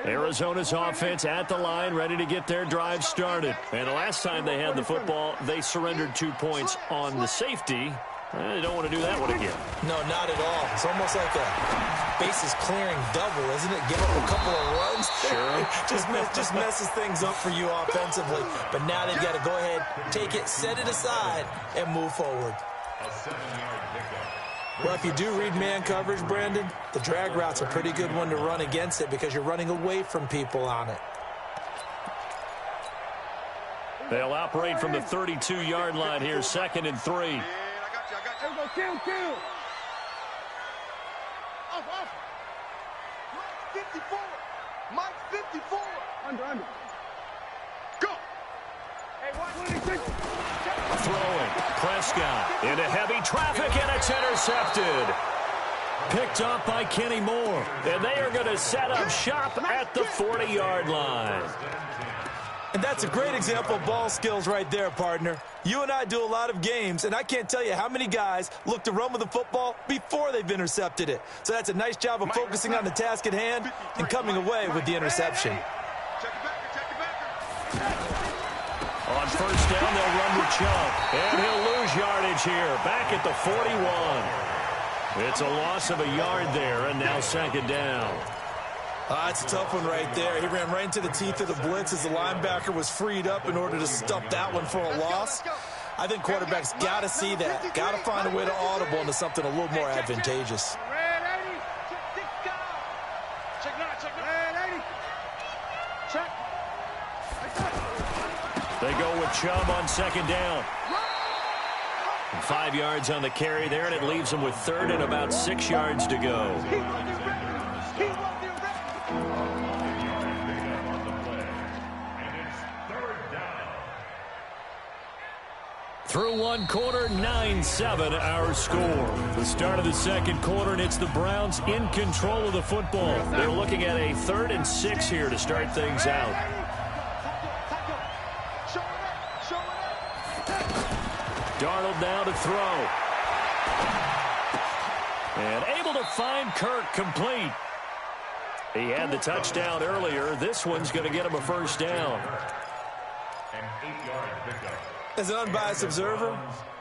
Arizona's offense at the line, ready to get their drive started. And the last time they had the football, they surrendered 2 points on the safety. They don't want to do that one again. No, not at all. It's almost like a bases clearing double, isn't it? Give up a couple of runs. Sure. just messes things up for you offensively. But now they've got to go ahead, take it, set it aside, and move forward. Well, if you do read man coverage, Brandon, the drag route's a pretty good one to run against it because you're running away from people on it. They'll operate from the 32-yard line here, 2nd and 3. There we go, kill. Off. Mike 54. Mike 54. Under. Go. Hey, 126. Throwing. Prescott into heavy traffic, and it's intercepted. Picked up by Kenny Moore. And they are going to set up shop at the 40-yard line. And that's a great example of ball skills right there, partner. You and I do a lot of games, and I can't tell you how many guys look to run with the football before they've intercepted it. So that's a nice job of focusing on the task at hand and coming away with the interception. On first down, they'll run with Chubb. And he'll lose yardage here. Back at the 41. It's a loss of a yard there, and now 2nd down. It's a tough one right there. He ran right into the teeth of the blitz as the linebacker was freed up in order to stop that one for a loss. I think quarterbacks got to see that. Got to find a way to audible into something a little more advantageous. They go with Chubb on 2nd down. 5 yards on the carry there, and it leaves them with 3rd and about 6 yards to go. Through one quarter, 9-7 our score. The start of the 2nd quarter, and it's the Browns in control of the football. They're looking at a 3rd and 6 here to start things out. Darnold now to throw. And able to find Kirk complete. He had the touchdown earlier. This one's going to get him a 1st down. As an unbiased observer,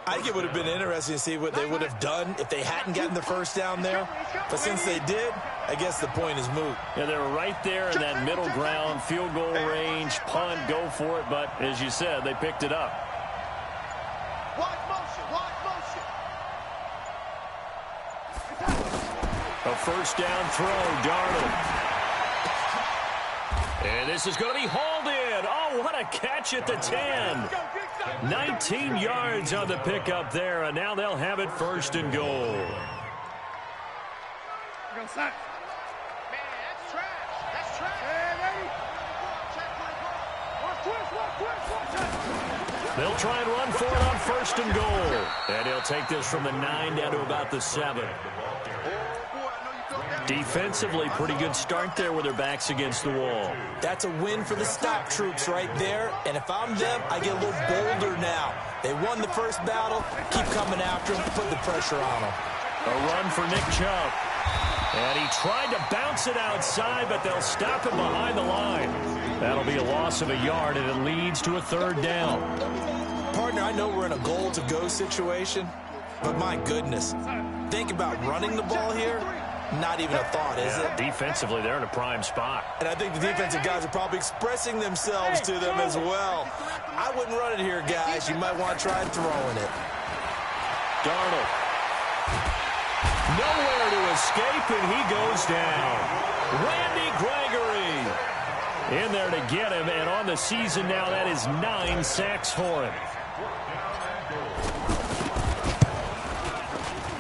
I think it would have been interesting to see what they would have done if they hadn't gotten the 1st down there. But since they did, I guess the point is moot. Yeah, they were right there in that middle ground, field goal range, punt, go for it. But as you said, they picked it up. Watch motion. A 1st down throw, Darnold. And this is going to be hauled in. Oh, what a catch at the 10. 19 yards on the pickup there, and now they'll have it 1st and goal. They'll try and run for it on 1st and goal. And he'll take this from the 9 down to about the 7. Defensively, pretty good start there with their backs against the wall. That's a win for the stop troops right there. And if I'm them, I get a little bolder now. They won the 1st battle. Keep coming after them. Put the pressure on them. A run for Nick Chubb. And he tried to bounce it outside, but they'll stop him behind the line. That'll be a loss of a yard, and it leads to a 3rd down. Partner, I know we're in a goal-to-go situation, but my goodness, think about running the ball here. Not even a thought, is it? Defensively, they're in a prime spot. And I think the defensive guys are probably expressing themselves to them as well. I wouldn't run it here, guys. You might want to try throwing it. Darnold. Nowhere to escape, and he goes down. Randy Gregory in there to get him, and on the season now, that is 9 sacks for him.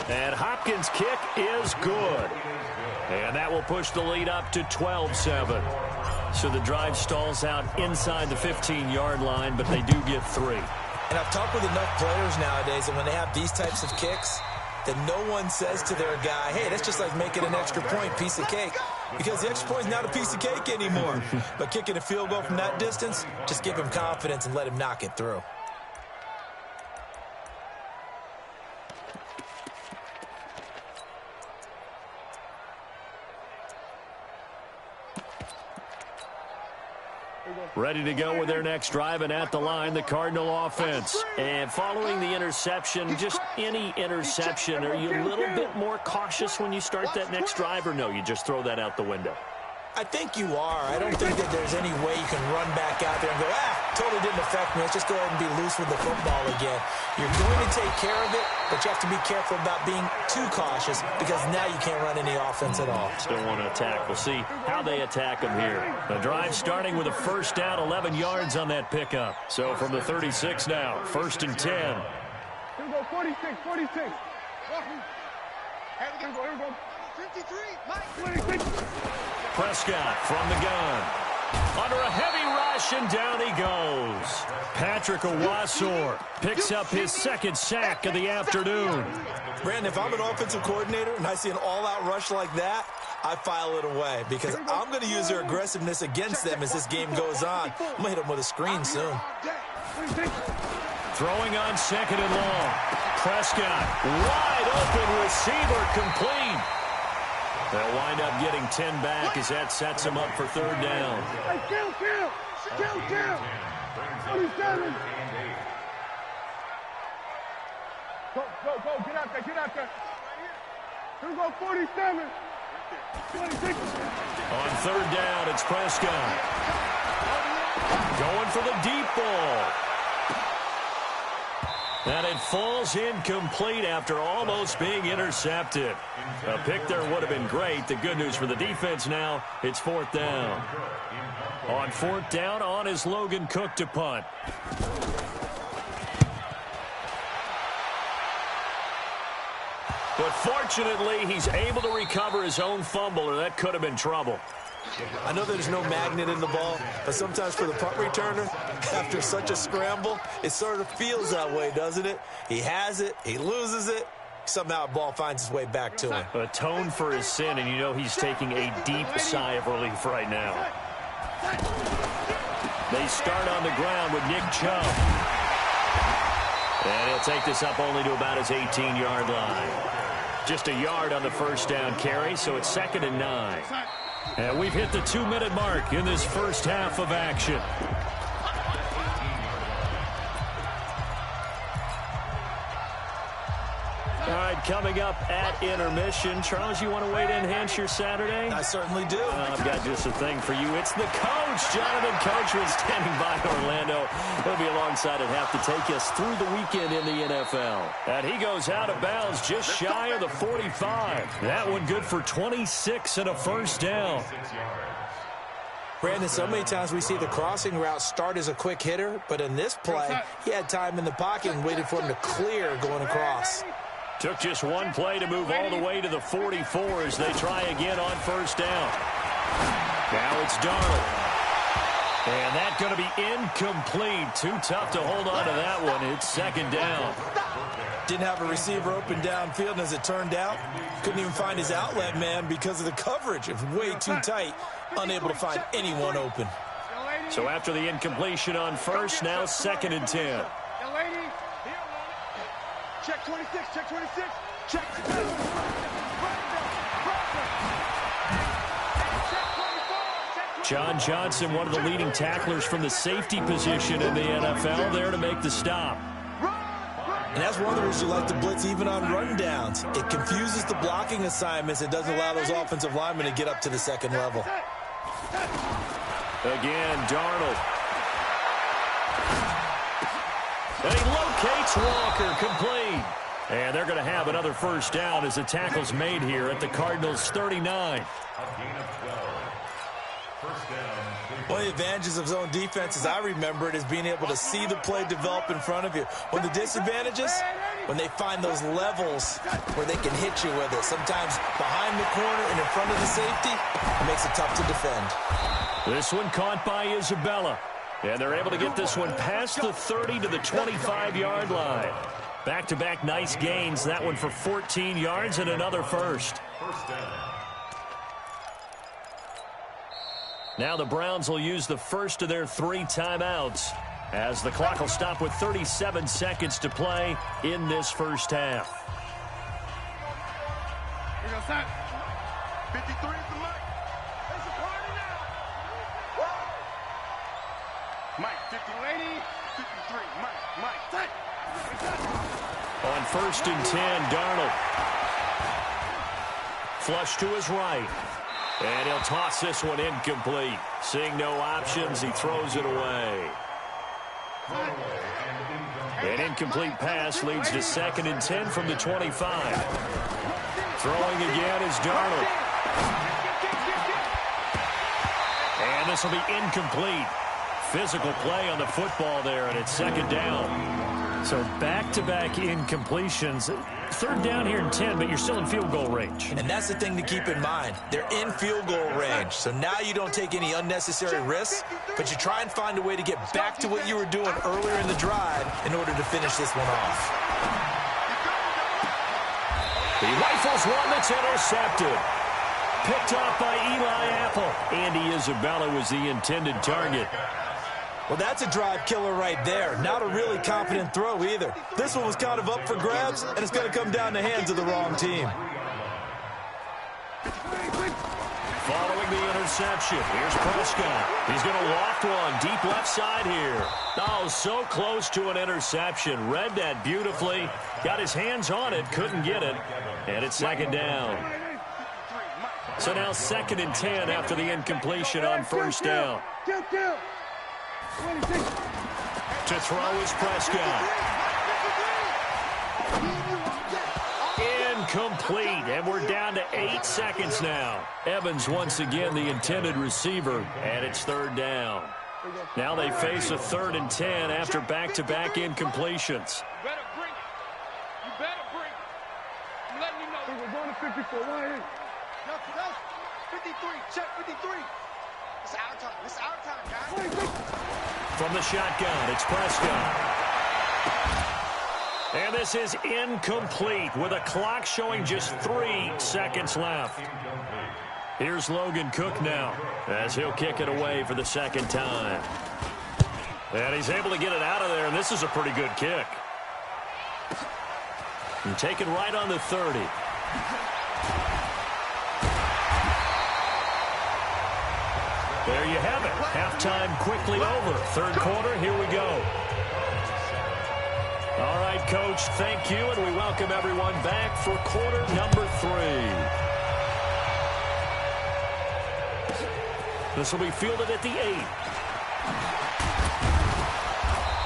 And Hopkins' kick is good. And that will push the lead up to 12-7. So the drive stalls out inside the 15-yard line, but they do get 3. And I've talked with enough players nowadays that when they have these types of kicks, that no one says to their guy, hey, that's just like making an extra point, piece of cake. Because the extra point is not a piece of cake anymore. But kicking a field goal from that distance, just give him confidence and let him knock it through. Ready to go with their next drive, and at the line, the Cardinal offense. And following the interception, just any interception, are you a little bit more cautious when you start that next drive, or no, you just throw that out the window? I think you are. I don't think that there's any way you can run back out there and go, totally didn't affect me. Let's just go ahead and be loose with the football again. You're going to take care of it, but you have to be careful about being too cautious because now you can't run any offense at all. Still want to attack. We'll see how they attack them here. The drive starting with a first down, 11 yards on that pickup. So from the 36 now, 1st and 10. Here we go, 46. Here we go. 53, Mike. 26. Prescott from the gun. Under a heavy rush, and down he goes. Patrick Owasor picks up his 2nd sack of the afternoon. Brandon, if I'm an offensive coordinator and I see an all-out rush like that, I file it away because I'm going to use their aggressiveness against them as this game goes on. I'm going to hit them with a screen soon. Throwing on 2nd and long. Prescott, wide open receiver, complete. They'll wind up getting 10 back as that sets them up for 3rd down. Hey, kill. 47. Go, get out there. Here we go, 47. 26. On 3rd down, it's Prescott. Going for the deep ball. And it falls incomplete after almost being intercepted. A pick there would have been great. The good news for the defense now, it's 4th down. On 4th down, on is Logan Cook to punt. But fortunately, he's able to recover his own fumble, or that could have been trouble. I know there's no magnet in the ball, but sometimes for the punt returner, after such a scramble, it sort of feels that way, doesn't it? He has it, he loses it, somehow the ball finds its way back to him. Atone for his sin, and you know he's taking a deep sigh of relief right now. They start on the ground with Nick Chubb. And he'll take this up only to about his 18-yard line. Just a yard on the 1st down carry, so it's 2nd and 9. And we've hit the 2-minute mark in this first half of action. All right, coming up at intermission. Charles, you want to wait to enhance your Saturday? I certainly do. I've got just a thing for you. It's the coach. Jonathan Coachman standing by Orlando. He'll be alongside at half to take us through the weekend in the NFL. And he goes out of bounds just shy of the 45. That one good for 26 and a 1st down. Brandon, so many times we see the crossing route start as a quick hitter, but in this play, he had time in the pocket and waited for him to clear going across. Took just one play to move all the way to the 44 as they try again on 1st down. Now it's Darnold. And that's going to be incomplete. Too tough to hold on to that one. It's 2nd down. Didn't have a receiver open downfield, and as it turned out, couldn't even find his outlet man because of the coverage. It was way too tight, unable to find anyone open. So after the incompletion on 1st, now 2nd and 10. Check 26, check 26, check 24. John Johnson, one of the leading tacklers from the safety position in the NFL, there to make the stop. And that's one of the reasons you like to blitz even on rundowns. It confuses the blocking assignments. It doesn't allow those offensive linemen to get up to the 2nd level. Again, Darnold. And he locates Walker, complete. And they're going to have another 1st down as the tackle's made here at the Cardinals' 39. One of the advantages of zone defense, as I remember it, is being able to see the play develop in front of you. One of the disadvantages, when they find those levels where they can hit you with it. Sometimes behind the corner and in front of the safety, it makes it tough to defend. This one caught by Isabella. And they're able to get this one past the 30 to the 25-yard line. Back-to-back nice gains. That one for 14 yards and another 1st. Now the Browns will use the first of their 3 timeouts as the clock will stop with 37 seconds to play in this first half. Here goes that. 53 is the mic. It's a party now. Mike, 50, 53. Mike, take. On 1st and 10, Darnold. Flush to his right. And he'll toss this one incomplete. Seeing no options, he throws it away. An incomplete pass leads to 2nd and 10 from the 25. Throwing again is Darnold. And this will be incomplete. Physical play on the football there, and it's 2nd down. So back-to-back incompletions. 3rd down here in 10, but you're still in field goal range. And that's the thing to keep in mind. They're in field goal range. So now you don't take any unnecessary risks, but you try and find a way to get back to what you were doing earlier in the drive in order to finish this one off. He rifles one that's intercepted. Picked off by Eli Apple. Andy Isabella was the intended target. Well, that's a drive killer right there. Not a really confident throw either. This one was kind of up for grabs, and it's going to come down the hands of the wrong team. Following the interception, here's Prescott. He's going to loft one deep left side here. Oh, so close to an interception. Read that beautifully. Got his hands on it, couldn't get it. And it's 2nd down. So now 2nd and 10 after the incompletion on 1st down. To throw is Prescott. Incomplete, and we're down to 8 seconds now. Evans once again the intended receiver, and it's 3rd down. Now they face a 3rd and 10 after back-to-back incompletions. You better bring it. You better bring it. I'm letting you know. We're going to 54. Why? No, 53. Check 53. It's our time. It's our time, guys. From the shotgun, it's Prescott. And this is incomplete with a clock showing just 3 seconds left. Here's Logan Cook now as he'll kick it away for the 2nd time. And he's able to get it out of there, and this is a pretty good kick. And taken right on the 30. There you have it. Halftime quickly over. 3rd quarter, here we go. All right, Coach, thank you, and we welcome everyone back for quarter number 3. This will be fielded at the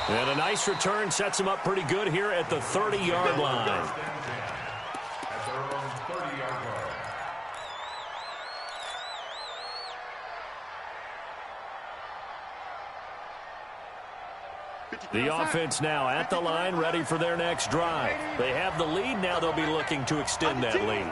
8. And a nice return sets him up pretty good here at the 30-yard line. The offense now at the line, ready for their next drive. They have the lead. Now they'll be looking to extend that lead.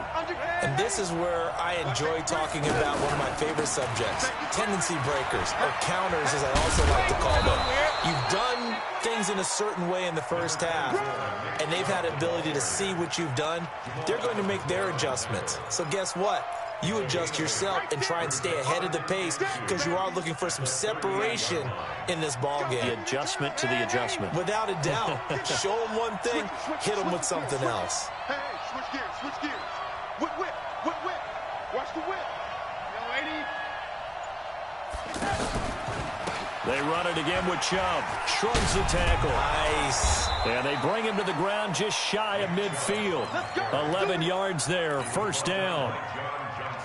And this is where I enjoy talking about one of my favorite subjects, tendency breakers, or counters as I also like to call them. You've done things in a certain way in the first half, and they've had the ability to see what you've done. They're going to make their adjustments. So guess what? You adjust yourself and try and stay ahead of the pace because you are looking for some separation in this ball game. The adjustment to the adjustment. Without a doubt. Show them one thing, hit them with something else. Hey, switch gears, switch gears. Whip, whip, whip, whip. Watch the whip. Young lady. They run it again with Chubb. Shrugs the tackle. Nice. And they bring him to the ground just shy of midfield. 11 yards there, 1st down.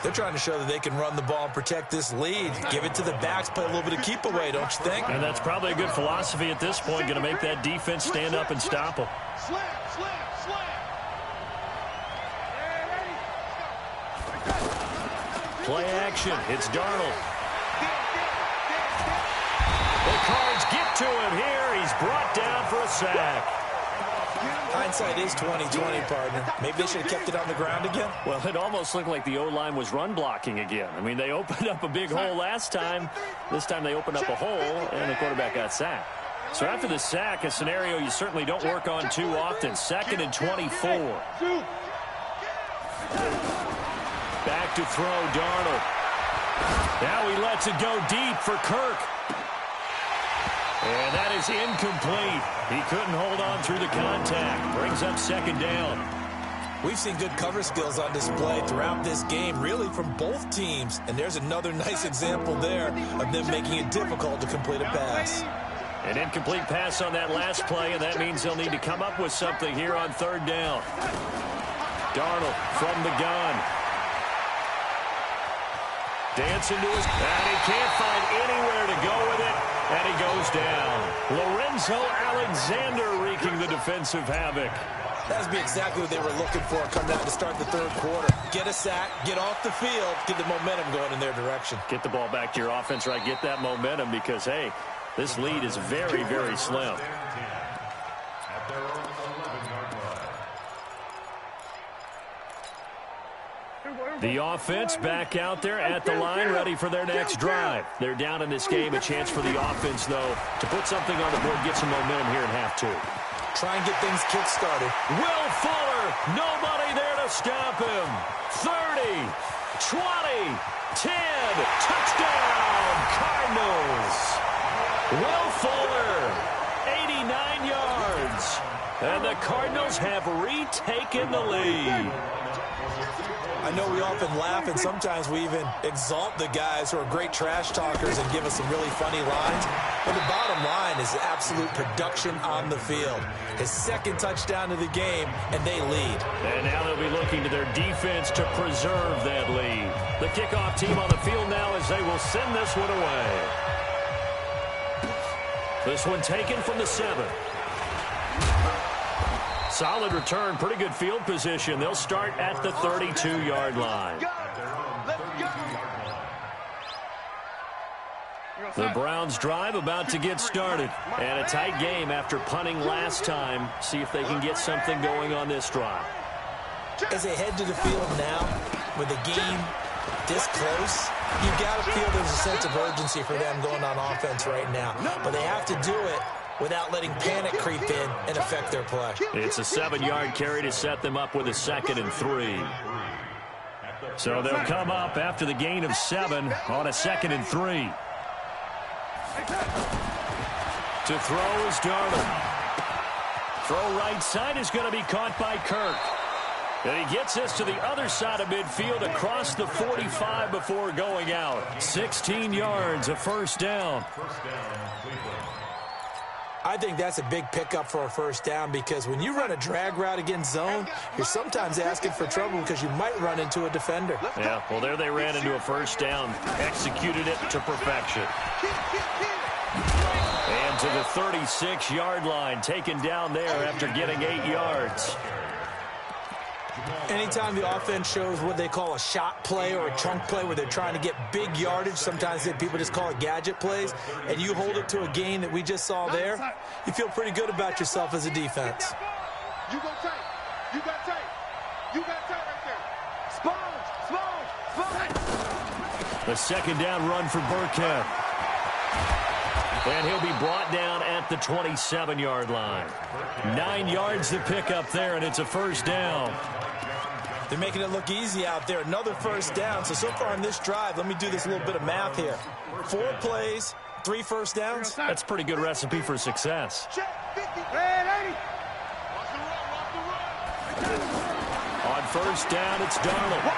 They're trying to show that they can run the ball and protect this lead. Give it to the backs, play a little bit of keep away, don't you think? And that's probably a good philosophy at this point, going to make that defense stand up and stop them. Slam, slam, slam. Play action. It's Darnold. The Cards get to him here. He's brought down for a sack. Hindsight is 20/20, partner. Maybe they should have kept it on the ground again. Well, it almost looked like the O-line was run blocking again. I mean, they opened up a big hole last time. This time they opened up a hole, and the quarterback got sacked. So after the sack, a scenario you certainly don't work on too often. 2nd and 24. Back to throw, Darnold. Now he lets it go deep for Kirk. And that is incomplete. He couldn't hold on through the contact. Brings up 2nd down. We've seen good cover skills on display throughout this game, really from both teams. And there's another nice example there of them making it difficult to complete a pass. An incomplete pass on that last play, and that means they'll need to come up with something here on third down. Darnold from the gun. Dancing to his... And he can't find anywhere to go with it, and he goes down. Lorenzo Alexander wreaking the defensive havoc. That would be exactly what they were looking for coming out to start the third quarter. Get a sack, get off the field, get the momentum going in their direction. Get the ball back to your offense, right? Get that momentum because, hey, this lead is very, very slim. The offense back out there at the line, ready for their next drive. They're down in this game. A chance for the offense, though, to put something on the board, get some momentum here in half two. Try and get things kick-started. Will Fuller, nobody there to stop him. 30, 20, 10, touchdown, Cardinals. Will Fuller, 89 yards. And the Cardinals have retaken the lead. I know we often laugh, and sometimes we even exalt the guys who are great trash talkers and give us some really funny lines. But the bottom line is absolute production on the field. His second touchdown of the game, and they lead. And now they'll be looking to their defense to preserve that lead. The kickoff team on the field now as they will send this one away. This one taken from the 7. Solid return, pretty good field position. They'll start at the 32-yard line. The Browns drive about to get started. And a tight game after punting last time. See if they can get something going on this drive. As they head to the field now, with the game this close, you've got to feel there's a sense of urgency for them going on offense right now. But they have to do it without letting panic creep in and affect their play. It's a 7-yard carry to set them up with a 2nd and 3. So they'll come up after the gain of 7 on a 2nd and 3. To throw is Darnold. Throw right side is going to be caught by Kirk. And he gets this to the other side of midfield across the 45 before going out. 16 yards, a first down. I think that's a big pickup for a first down because when you run a drag route against zone, you're sometimes asking for trouble because you might run into a defender. Yeah, well, there they ran into a first down, executed it to perfection. And to the 36-yard line, taken down there after getting 8 yards. Anytime the offense shows what they call a shot play or a chunk play where they're trying to get big yardage, sometimes people just call it gadget plays, and you hold it to a gain that we just saw there, you feel pretty good about yourself as a defense. You go tight. You got tight. You got tight right there. Sponge. The second down run for Burkhead. And he'll be brought down at the 27-yard line. 9 yards to pick up there, and it's a first down. They're making it look easy out there. Another first down. So far on this drive, let me do this little bit of math here. 4 plays, 3 first downs. That's a pretty good recipe for success. On first down, it's Darnold.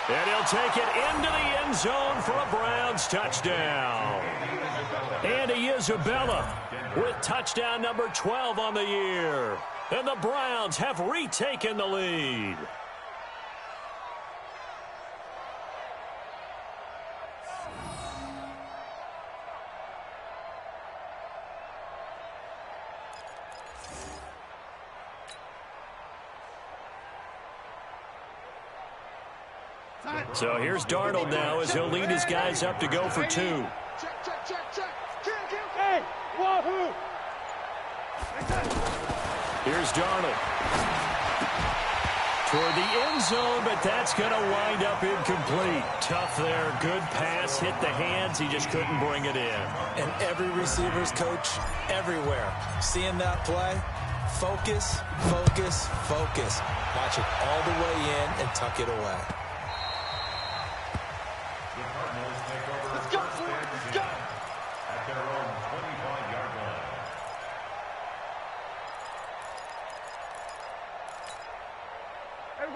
And he'll take it into the end zone for a Browns touchdown. Andy Isabella with touchdown number 12 on the year. And the Browns have retaken the lead. So here's Darnold now as he'll lead his guys up to go for 2. Hey, wahoo! Here's Darnold. Toward the end zone, but that's going to wind up incomplete. Tough there. Good pass. Hit the hands. He just couldn't bring it in. And every receiver's coach everywhere. Seeing that play, focus, focus, focus. Watch it all the way in and tuck it away.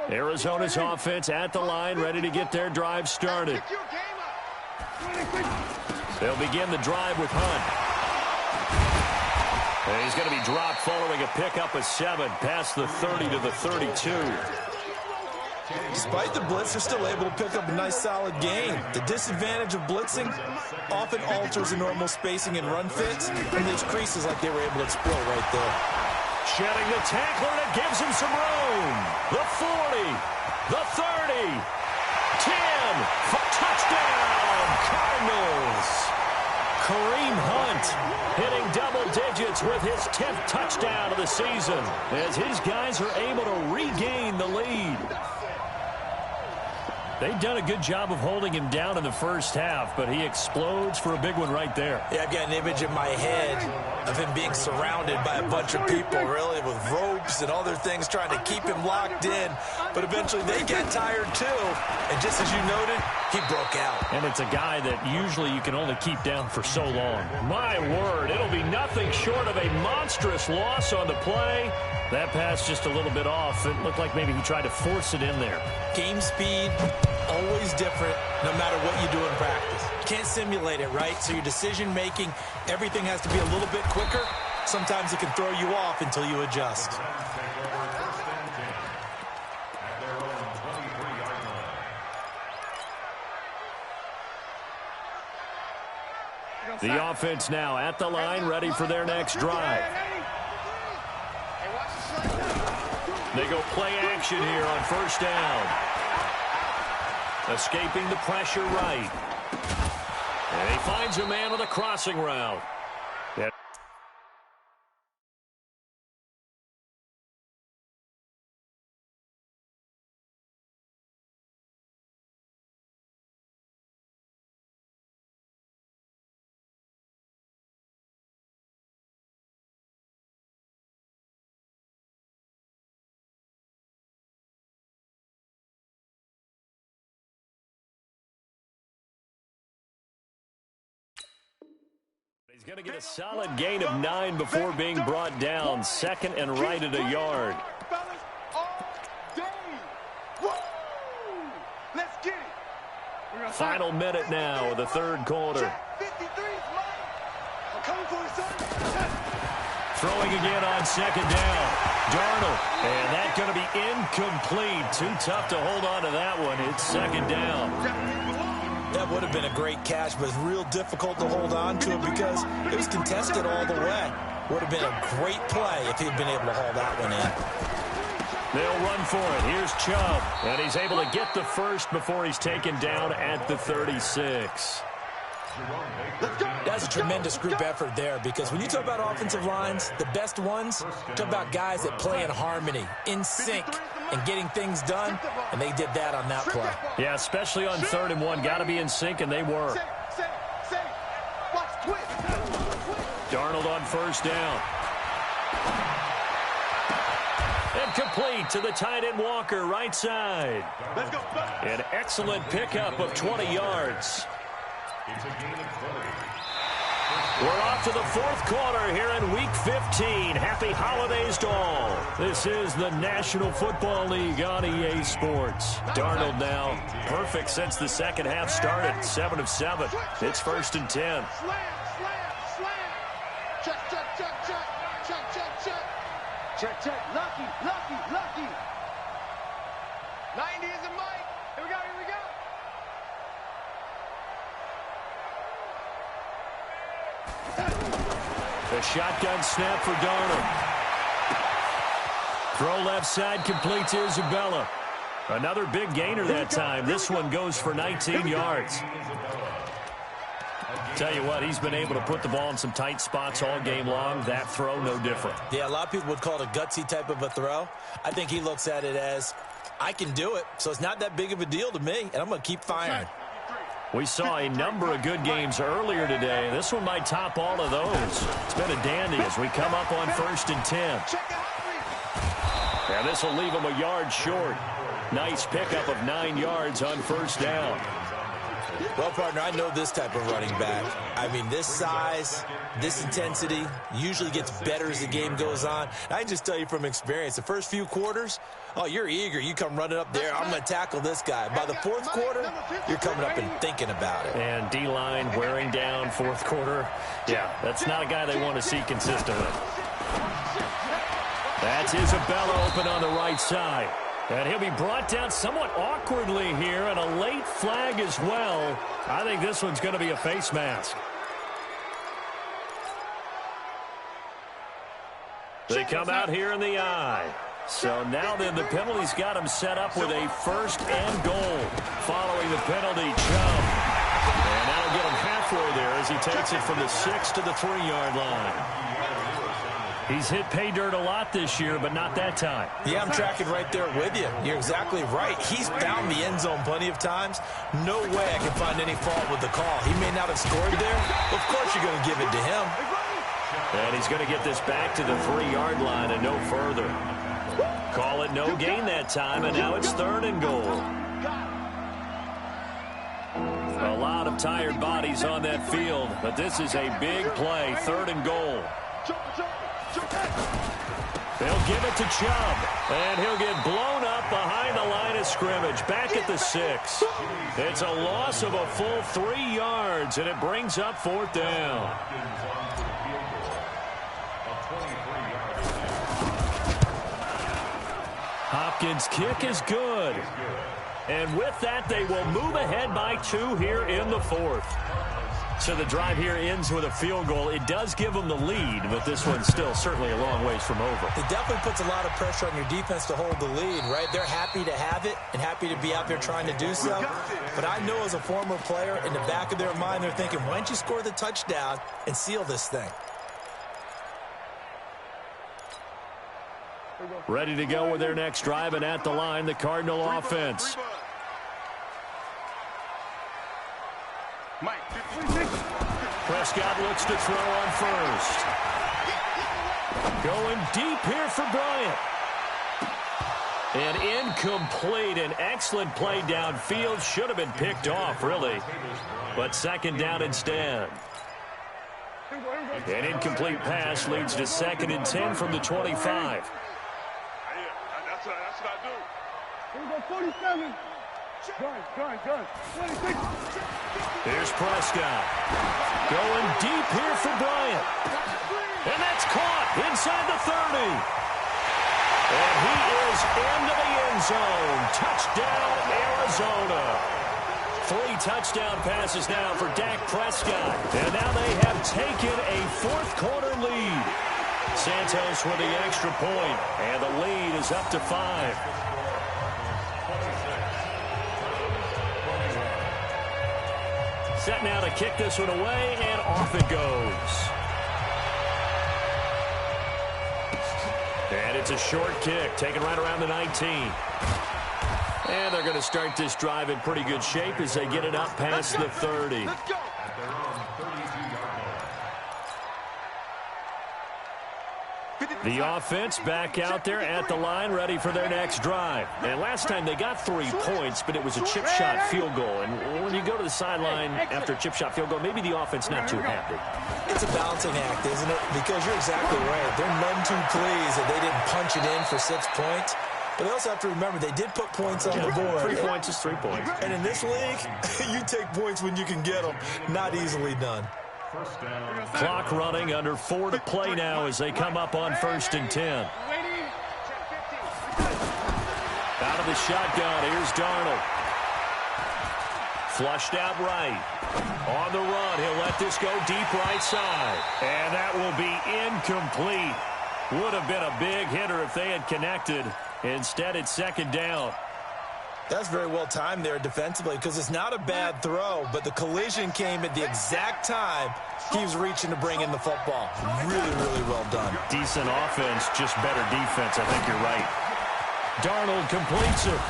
Arizona's offense at the line, ready to get their drive started. They'll begin the drive with Hunt. And he's going to be dropped following a pickup of 7 past the 30 to the 32. Despite the blitz, they're still able to pick up a nice solid gain. The disadvantage of blitzing often alters the normal spacing and run fits, and leaves creases like they were able to exploit right there. Shedding the tackler, and it gives him some room. The 40, the 30, 10, for touchdown, Cardinals. Kareem Hunt hitting double digits with his 10th touchdown of the season as his guys are able to regain the lead. They've done a good job of holding him down in the first half, but he explodes for a big one right there. Yeah, I've got an image in my head of him being surrounded by a bunch of people, really, with ropes and other things trying to keep him locked in. But eventually they get tired, too. And just as you noted, he broke out. And it's a guy that usually you can only keep down for so long. My word, it'll be nothing short of a monstrous loss on the play. That pass just a little bit off. It looked like maybe he tried to force it in there. Game speed, always different, no matter what you do in practice. You can't simulate it, right? So your decision-making, everything has to be a little bit quicker. Sometimes it can throw you off until you adjust. The offense now at the line, ready for their next drive. They go play action here on first down. Escaping the pressure right. And he finds a man on the crossing route. He's going to get a solid gain of 9 before being brought down. Second and right at a yard. Final minute now of the third quarter. Throwing again on second down. Darnold. And that's going to be incomplete. Too tough to hold on to that one. It's second down. That would have been a great catch, but it's real difficult to hold on to it because it was contested all the way. Would have been a great play if he'd been able to haul that one in. They'll run for it. Here's Chubb, and he's able to get the first before he's taken down at the 36. That's a tremendous group effort there because when you talk about offensive lines, the best ones, talk about guys that play in harmony, in sync, and getting things done, and they did that on that play. Yeah, especially on 3rd and 1. Got to be in sync, and they were. Darnold on first down. And complete to the tight end Walker, right side. An excellent pickup of 20 yards. We're off to the fourth quarter here in Week 15. Happy holidays to all. This is the National Football League on EA Sports. Darnold now perfect since the second half started. 7 of 7. It's 1st and 10. Check. Lucky. 90 is a mic. Here we go. The shotgun snap for Darnold. Throw left side, complete to Isabella. Another big gainer that time. This one goes for 19 yards. Tell you what, he's been able to put the ball in some tight spots all game long. That throw, no different. Yeah, a lot of people would call it a gutsy type of a throw. I think he looks at it as, I can do it, so it's not that big of a deal to me, and I'm going to keep firing. We saw a number of good games earlier today. This one might top all of those. It's been a dandy as we come up on 1st and 10. And this will leave him a yard short. Nice pickup of 9 yards on first down. Well, partner, I know this type of running back. I mean, this size, this intensity usually gets better as the game goes on. I can just tell you from experience, the first few quarters, oh, you're eager. You come running up there, I'm going to tackle this guy. By the fourth quarter, you're coming up and thinking about it. And D-line wearing down fourth quarter. Yeah, that's not a guy they want to see consistently. That's Isabella open on the right side. And he'll be brought down somewhat awkwardly here, and a late flag as well. I think this one's going to be a face mask. They come out here in the eye. So now then the penalty's got him set up with a 1st and goal. Following the penalty, Chubb. And that'll get him halfway there as he takes it from the 6 to the 3-yard line. He's hit pay dirt a lot this year, but not that time. Yeah, I'm tracking right there with you. You're exactly right. He's found the end zone plenty of times. No way I can find any fault with the call. He may not have scored there. Of course you're going to give it to him. And he's going to get this back to the 3-yard line and no further. Call it no gain that time, and now it's 3rd and goal. A lot of tired bodies on that field, but this is a big play, 3rd and goal. They'll give it to Chubb, and he'll get blown up behind the line of scrimmage, back at the 6. It's a loss of a full 3 yards, and it brings up 4th down. Hopkins' kick is good. And with that, they will move ahead by 2 here in the 4th. So the drive here ends with a field goal. It does give them the lead, but this one's still certainly a long ways from over. It definitely puts a lot of pressure on your defense to hold the lead, right? They're happy to have it and happy to be out there trying to do so. But I know as a former player, in the back of their mind, they're thinking, why don't you score the touchdown and seal this thing? Ready to go with their next drive, and at the line, the Cardinal offense. Prescott looks to throw on first. Going deep here for Bryant. And incomplete. An excellent play downfield. Should have been picked off, really. But 2nd down instead. An incomplete pass leads to 2nd and 10 from the 25. That's what I do. Here we go, 47. Gun. 26. Here's Prescott. Going deep here for Bryant. And that's caught inside the 30. And he is into the end zone. Touchdown, Arizona. 3 touchdown passes now for Dak Prescott. And now they have taken a 4th quarter lead. Santos with the extra point, and the lead is up to 5. Set now to kick this one away, and off it goes. And it's a short kick, taken right around the 19. And they're going to start this drive in pretty good shape as they get it up past the 30. Let's go. The offense back out there at the line, ready for their next drive. And last time they got 3 points, but it was a chip shot field goal. And when you go to the sideline after a chip shot field goal, maybe the offense not too happy. It's a balancing act, isn't it? Because you're exactly right. They're none too pleased that they didn't punch it in for 6 points. But they also have to remember they did put points on the board. 3 points is 3 points. And in this league, you take points when you can get them. Not easily done. Clock running, under 4 to play now as they come up on 1st and 10. Out of the shotgun, here's Darnold. Flushed out right. On the run, he'll let this go deep right side. And that will be incomplete. Would have been a big hitter if they had connected. Instead, it's 2nd down. That's very well timed there defensively because it's not a bad throw, but the collision came at the exact time he was reaching to bring in the football. Really, really well done. Decent offense, just better defense. I think you're right. Darnold completes it.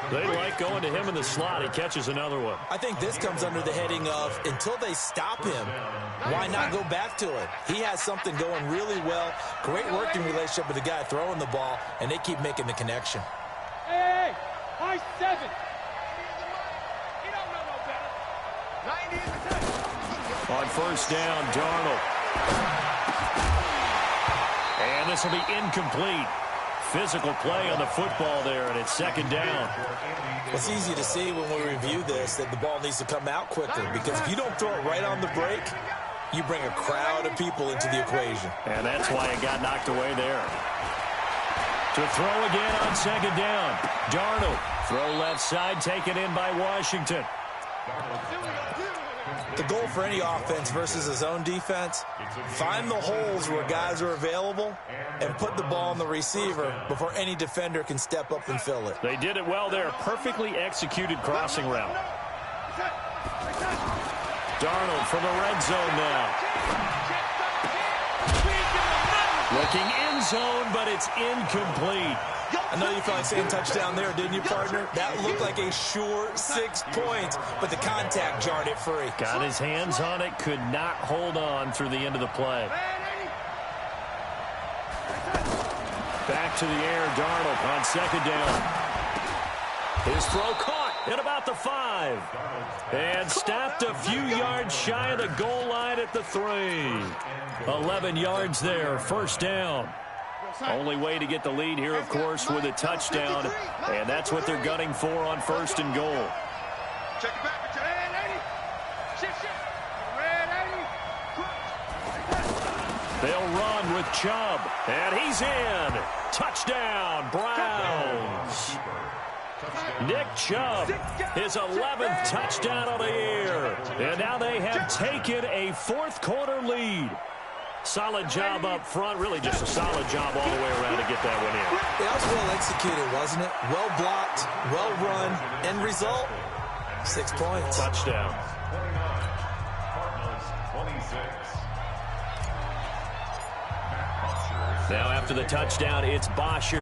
They like going to him in the slot. He catches another one. I think this comes under the heading of until they stop him, why not go back to it? He has something going really well. Great working relationship with the guy throwing the ball, and they keep making the connection. Hey, Boy 7. He don't know no better. 90 is the touch. On first down, Darnold. And this will be incomplete. Physical play on the football there, and it's second down. It's easy to see when we review this that the ball needs to come out quicker, because if you don't throw it right on the break, you bring a crowd of people into the equation. And that's why it got knocked away there. To throw again on second down. Darnold. Throw left side, taken in by Washington. The goal for any offense versus a zone defense, find the holes where guys are available and put the ball on the receiver before any defender can step up and fill it. They did it well there. Perfectly executed crossing route. Darnold from the red zone now. Looking in zone, but it's incomplete. I know you felt like saying touchdown there, didn't you, partner? That looked like a sure 6 points, but the contact jarred it free. Got his hands on it, could not hold on through the end of the play. Back to the air, Darnold on second down. His throw caught at about the 5. And stopped a few yards shy of the goal line at the 3. 11 yards there, first down. Only way to get the lead here, of course, with a touchdown. And that's what they're gunning for on first and goal. Check it back. They'll run with Chubb. And he's in. Touchdown, Browns. Nick Chubb, his 11th touchdown of the year. And now they have taken a fourth quarter lead. Solid job up front. Really just a solid job all the way around to get that one in. That was well executed, wasn't it? Well blocked, well run. End result, 6 points. Touchdown. Now after the touchdown, it's Bosher.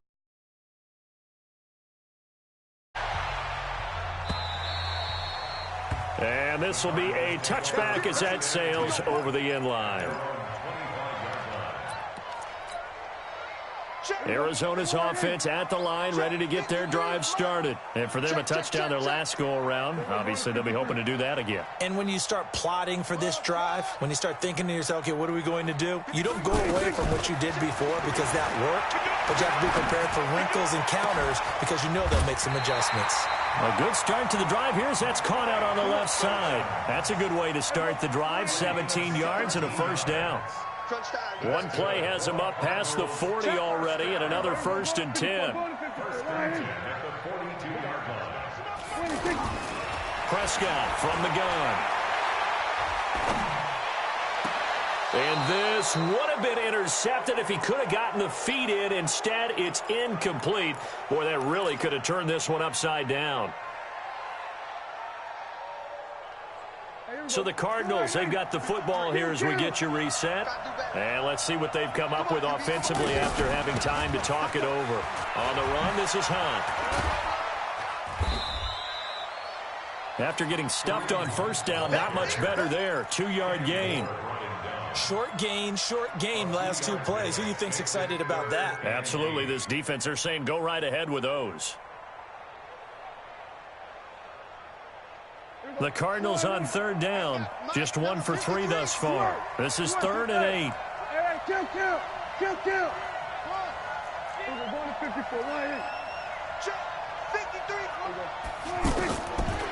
And this will be a touchback as that sails over the end line. Arizona's offense at the line, ready to get their drive started. And for them, a touchdown their last go-around. Obviously, they'll be hoping to do that again. And when you start plotting for this drive, when you start thinking to yourself, okay, what are we going to do? You don't go away from what you did before because that worked, but you have to be prepared for wrinkles and counters because you know they'll make some adjustments. A good start to the drive here as that's caught out on the left side. That's a good way to start the drive. 17 yards and a first down. One play has him up past the 40 already, and another first and 10. Prescott from the gun. And this would have been intercepted if he could have gotten the feet in. Instead, it's incomplete. Boy, that really could have turned this one upside down. So the Cardinals, they've got the football here as we get you reset. And let's see what they've come up with offensively after having time to talk it over. On the run, this is Hunt. After getting stuffed on first down, not much better there. 2-yard gain. Short gain, last 2 plays. Who do you think's excited about that? Absolutely. This defense, they're saying go right ahead with those. The Cardinals on third down, just 1 for 3 thus far. This is 3rd and 8. Kill. We're going to 54. Check. 53.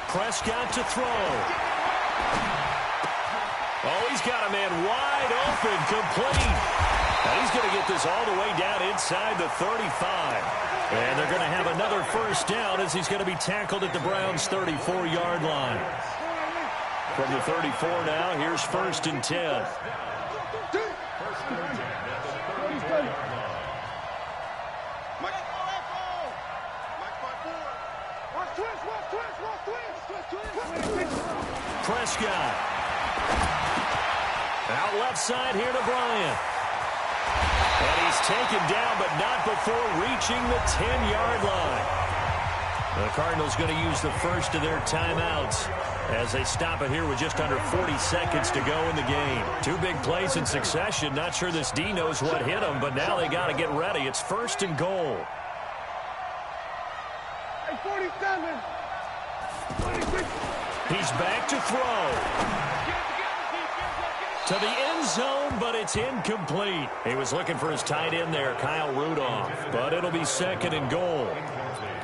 Prescott to throw. Oh, he's got a man wide open, complete. Now he's going to get this all the way down inside the 35. And they're going to have another first down as he's going to be tackled at the Browns' 34-yard line. From the 34 now, here's 1st and 10. Prescott. Out left side here to Bryant. And he's taken down, but not before reaching the 10-yard line. The Cardinals going to use the first of their timeouts as they stop it here with just under 40 seconds to go in the game. 2 big plays in succession. Not sure this D knows what hit him, but now they got to get ready. It's 1st and goal. Hey, 45. He's back to throw. To the end zone, but it's incomplete. He was looking for his tight end there, Kyle Rudolph. But it'll be second and goal.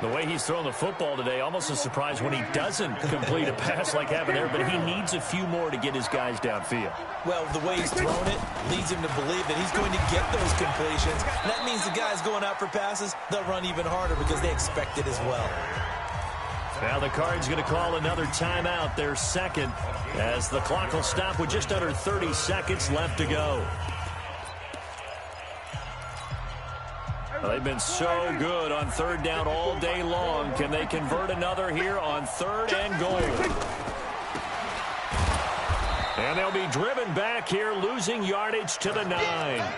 The way he's thrown the football today, almost a surprise when he doesn't complete a pass like happened there, but he needs a few more to get his guys downfield. Well, the way he's thrown it leads him to believe that he's going to get those completions. And that means the guys going out for passes, they'll run even harder because they expect it as well. Now the Cards going to call another timeout, their second, as the clock will stop with just under 30 seconds left to go. Well, they've been so good on third down all day long. Can they convert another here on third and goal? And they'll be driven back here, losing yardage to the 9.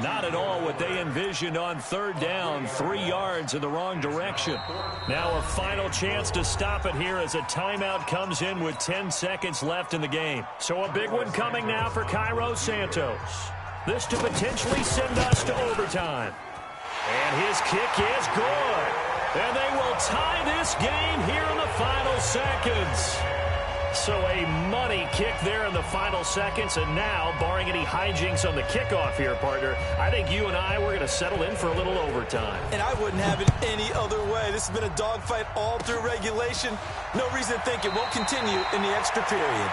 Not at all what they envisioned on third down. 3 yards in the wrong direction. Now a final chance to stop it here as a timeout comes in with 10 seconds left in the game. So a big one coming now for Cairo Santos. This to potentially send us to overtime. And his kick is good. And they will tie this game here in the final seconds. So a money kick there in the final seconds. And now, barring any hijinks on the kickoff here, partner, I think you and I, we're going to settle in for a little overtime. And I wouldn't have it any other way. This has been a dogfight all through regulation. No reason to think it won't continue in the extra period.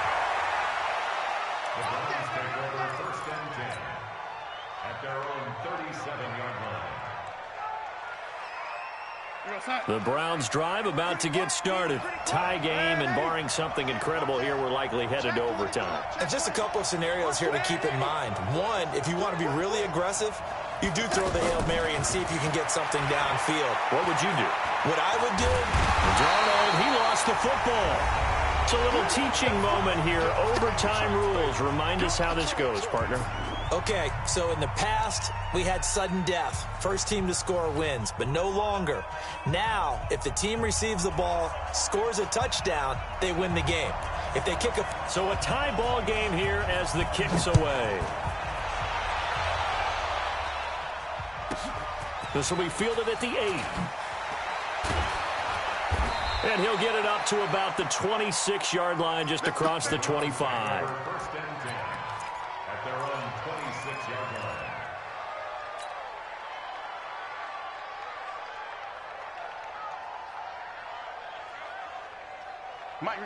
The Browns drive about to get started. Tie game, and barring something incredible here, we're likely headed to overtime. And just a couple of scenarios here to keep in mind. One, if you want to be really aggressive, you do throw the Hail Mary and see if you can get something downfield. What would you do? What I would do? Darnold, he lost the football. It's a little teaching moment here. Overtime rules. Remind us how this goes, partner. Okay, so in the past, we had sudden death. First team to score wins, but no longer. Now, if the team receives the ball, scores a touchdown, they win the game. If they kick a... So a tie ball game here as the kick's away. This will be fielded at the 8. And he'll get it up to about the 26-yard line, just across the 25.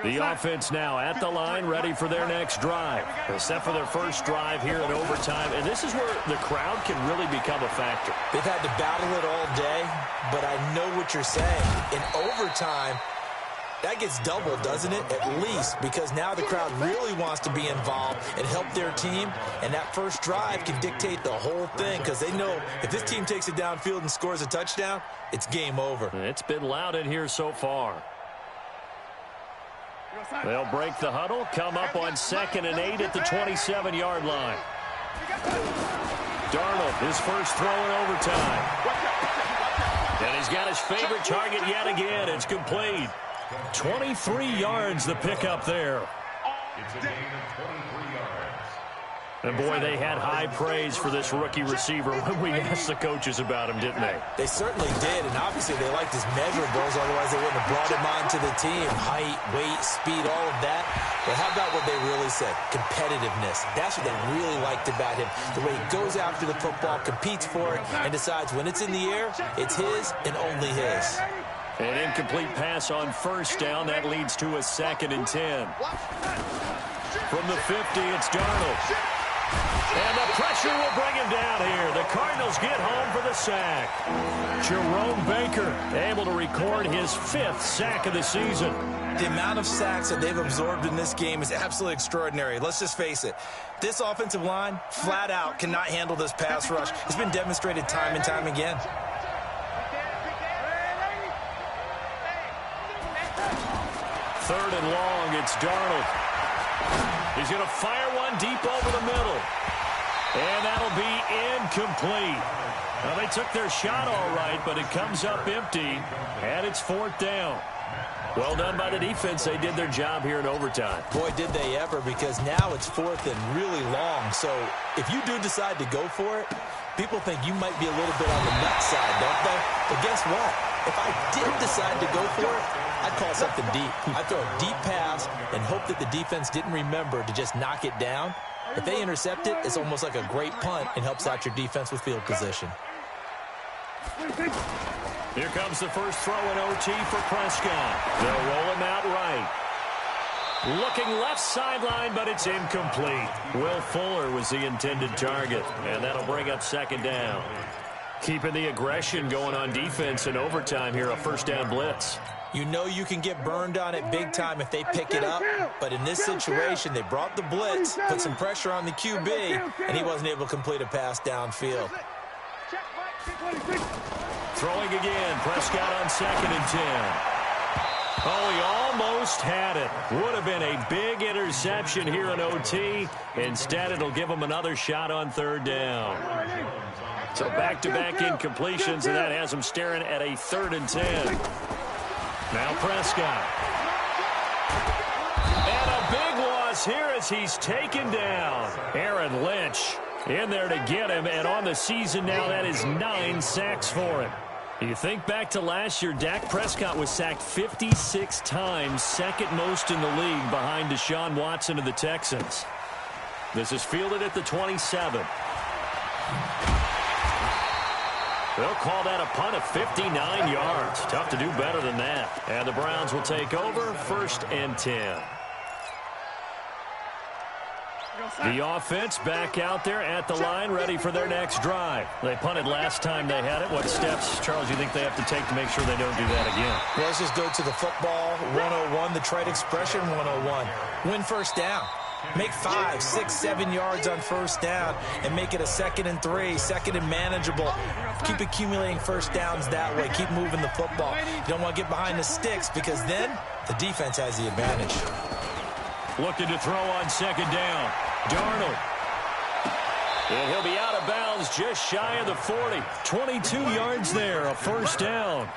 The offense now at the line, ready for their next drive. They're set for their first drive here in overtime, and this is where the crowd can really become a factor. They've had to battle it all day, but I know what you're saying. In overtime, that gets doubled, doesn't it? At least, because now the crowd really wants to be involved and help their team, and that first drive can dictate the whole thing because they know if this team takes it downfield and scores a touchdown, it's game over. It's been loud in here so far. They'll break the huddle, come up on 2nd and 8 at the 27-yard line. Darnold, his first throw in overtime. And he's got his favorite target yet again. It's complete. 23 yards the pickup there. It's a gain of 23 yards. And, boy, they had high praise for this rookie receiver when we asked the coaches about him, didn't they? They certainly did, and obviously they liked his measurables, otherwise they wouldn't have brought him onto the team. Height, weight, speed, all of that. But how about what they really said? Competitiveness. That's what they really liked about him. The way he goes after the football, competes for it, and decides when it's in the air, it's his and only his. An incomplete pass on first down. That leads to a 2nd and 10. From the 50, it's Darnold. And the pressure will bring him down here. The Cardinals get home for the sack. Jerome Baker able to record his 5th sack of the season. The amount of sacks that they've absorbed in this game is absolutely extraordinary. Let's just face it. This offensive line, flat out, cannot handle this pass rush. It's been demonstrated time and time again. Third and long, it's Darnold. He's going to fire one deep over the middle. And that'll be incomplete. Well, they took their shot all right, but it comes up empty, and it's 4th down. Well done by the defense. They did their job here in overtime. Boy, did they ever, because now it's 4th and really long. So if you do decide to go for it, people think you might be a little bit on the nut side, don't they? But guess what? If I did decide to go for it, I'd call something deep. I'd throw a deep pass and hope that the defense didn't remember to just knock it down. If they intercept it, it's almost like a great punt and helps out your defense with field position. Here comes the first throw in OT for Prescott. They'll roll him out right. Looking left sideline, but it's incomplete. Will Fuller was the intended target, and that'll bring up second down. Keeping the aggression going on defense in overtime here, a first down blitz. You know you can get burned on it big time if they pick it up, but in this situation, they brought the blitz, put some pressure on the QB, and he wasn't able to complete a pass downfield. Throwing again, Prescott on 2nd and 10. Oh, he almost had it. Would have been a big interception here in OT. Instead, it'll give him another shot on 3rd down. So back-to-back incompletions, and that has him staring at a 3rd and 10. Now Prescott. And a big loss here as he's taken down. Aaron Lynch in there to get him, and on the season now, that is 9 sacks for him. You think back to last year, Dak Prescott was sacked 56 times, second most in the league behind Deshaun Watson of the Texans. This is fielded at the 27. They'll call that a punt of 59 yards. Tough to do better than that. And the Browns will take over 1st and 10. The offense back out there at the line, ready for their next drive. They punted last time they had it. What steps, Charles, you think they have to take to make sure they don't do that again? Well, let's just go to the football 101, the trade expression 101. Win first down. Make 5, 6, 7 yards on first down and make it a 2nd and 3, 2nd and manageable. Keep accumulating first downs that way. Keep moving the football. You don't want to get behind the sticks because then the defense has the advantage. Looking to throw on 2nd down. Darnold. And he'll be out of bounds just shy of the 40. 22 yards there, a first down.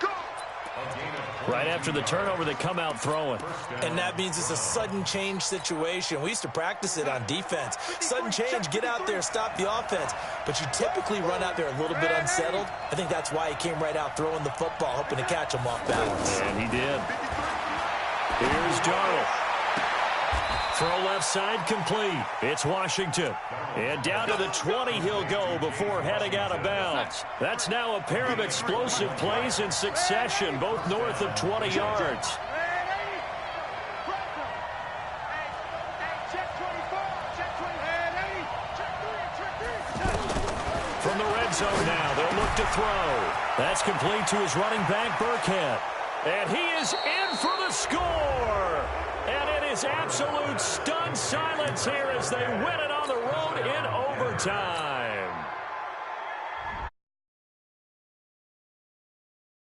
Right after the turnover, they come out throwing. And that means it's a sudden change situation. We used to practice it on defense. Sudden change, get out there, stop the offense. But you typically run out there a little bit unsettled. I think that's why he came right out throwing the football, hoping to catch him off balance. And he did. Here's Darnold. Throw left side complete. It's Washington. And down to the 20 he'll go before heading out of bounds. That's now a pair of explosive plays in succession, both north of 20 yards. From the red zone now, they'll look to throw. That's complete to his running back, Burkhead. And he is in for the score. And it is absolute stunned silence here as they win it on the road in overtime.